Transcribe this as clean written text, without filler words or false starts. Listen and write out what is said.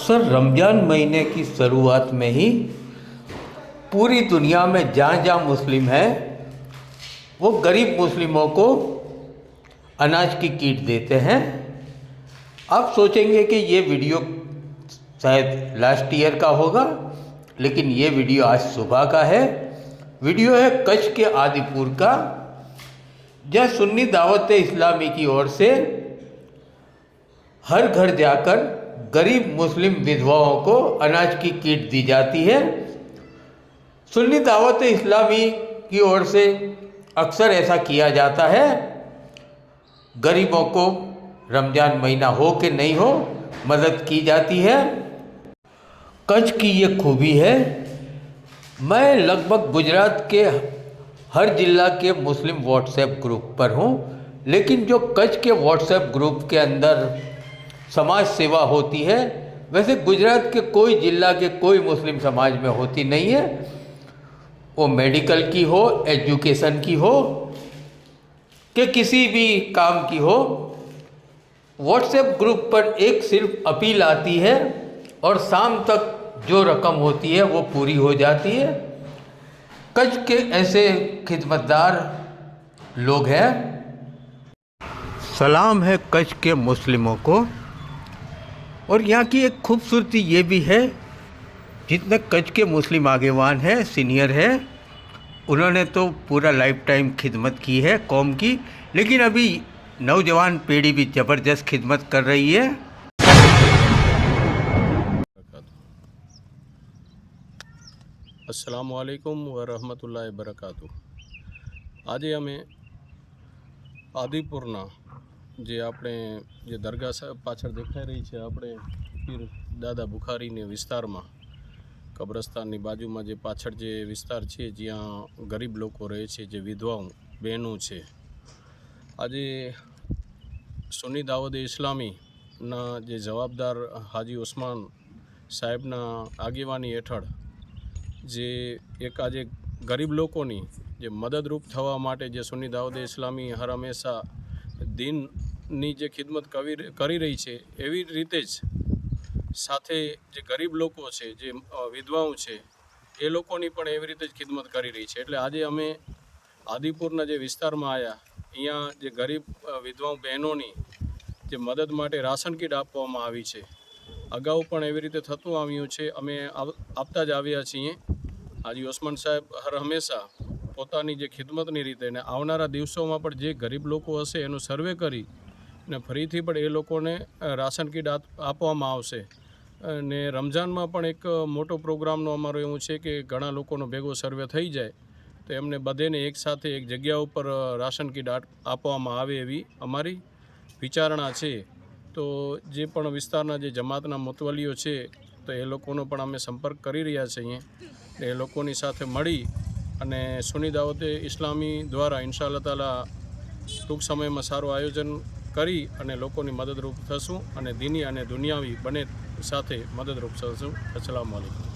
अक्सर रमज़ान महीने की शुरुआत में ही पूरी दुनिया में जहाँ जहाँ मुस्लिम हैं वो गरीब मुस्लिमों को अनाज की किट देते हैं। आप सोचेंगे कि ये वीडियो शायद लास्ट ईयर का होगा, लेकिन ये वीडियो आज सुबह का है। वीडियो है कच्छ के आदिपुर का, जहाँ सुन्नी दावत इस्लामी की ओर से हर घर जाकर गरीब मुस्लिम विधवाओं को अनाज की किट दी जाती है। सुन्नी दावत इस्लामी की ओर से अक्सर ऐसा किया जाता है, गरीबों को रमज़ान महीना हो कि नहीं हो मदद की जाती है। कच्छ की ये खूबी है, मैं लगभग गुजरात के हर जिला के मुस्लिम व्हाट्सएप ग्रुप पर हूँ, लेकिन जो कच्छ के व्हाट्सएप ग्रुप के अंदर समाज सेवा होती है, वैसे गुजरात के कोई जिला के कोई मुस्लिम समाज में होती नहीं है। वो मेडिकल की हो, एजुकेशन की हो कि किसी भी काम की हो, व्हाट्सएप ग्रुप पर एक सिर्फ अपील आती है और शाम तक जो रकम होती है वो पूरी हो जाती है। कच्छ के ऐसे खिदमतदार लोग हैं। सलाम है कच्छ के मुस्लिमों को। और यहाँ की एक खूबसूरती ये भी है, जितने कच्छ के मुस्लिम आगेवान हैं, सीनियर हैं, उन्होंने तो पूरा लाइफ टाइम खिदमत की है कौम की, लेकिन अभी नौजवान पीढ़ी भी ज़बरदस्त खिदमत कर रही है। अस्सलामुअलैकुम वरहमतुल्लाहि वबरकातुहू। आज अमे आदिपुरना जे आपणे जे दरगाह पाछळ देखाई रही है, આપણે પીર દાદા બુખારીને વિસ્તારમાં કબ્રસ્તાનની બાજુમાં જે પાછળ જે વિસ્તાર છે જ્યાં ગરીબ લોકો રહે છે, જે વિધવાઓ બહેનો છે, આજે સુન્ની દાવત ઇસ્લામીના જે જવાબદાર હાજી ઉસ્માન સાહેબના આગેવાની હેઠળ જે એક આજે ગરીબ લોકોની જે મદદરૂપ થવા માટે જે સુન્ની દાવત ઇસ્લામી હર હંમેશા દીનની જે ખિદમત કરી રહી છે, એવી રીતે જ સાથે જે ગરીબ લોકો છે, જે વિધવાઓ છે, એ લોકોની પણ એવી રીતે જ ખિદમત કરી રહી છે। એટલે આજે અમે આદિપુરના જે વિસ્તારમાં આવ્યા, અહીંયા જે ગરીબ વિધવાઓ બહેનોની જે મદદ માટે રાશન કીટ આપવામાં આવી છે। અગાઉ પણ એવી રીતે થતું આવ્યું છે, અમે આપતા જ આવ્યા છીએ। હાજી ઉસ્માન સાહેબ હર હંમેશા પોતાની જે ખિદમતની રીતે ને આવનારા દિવસોમાં પણ જે ગરીબ લોકો હશે એનું સર્વે કરી ને ફરીથી પણ એ લોકોને રાશન કીટ આપવામાં આવશે। અને રમઝાનમાં પણ એક મોટો પ્રોગ્રામનો અમારો એવું છે કે ઘણા લોકોનો ભેગો સર્વે થઈ જાય તો એમને બધેને એકસાથે એક જગ્યા ઉપર રાશન કીટ આપવામાં આવે એવી અમારી વિચારણા છે। તો જે પણ વિસ્તારના જે જમાતના મુતવલીઓ છે તો એ લોકોનો પણ અમે સંપર્ક કરી રહ્યા છીએ। એ લોકોની સાથે મળી અને સુન્ની દાવતે ઇસ્લામી દ્વારા ઇન્શાઅલ્લાહ તાલા ટૂંક સમયમાં સારું આયોજન કરી અને લોકોની મદદરૂપ થશું અને દીની અને દુનિયાવી બંને સાથે મદદરૂપ થશું। અસ્સલામુ અલૈકુમ।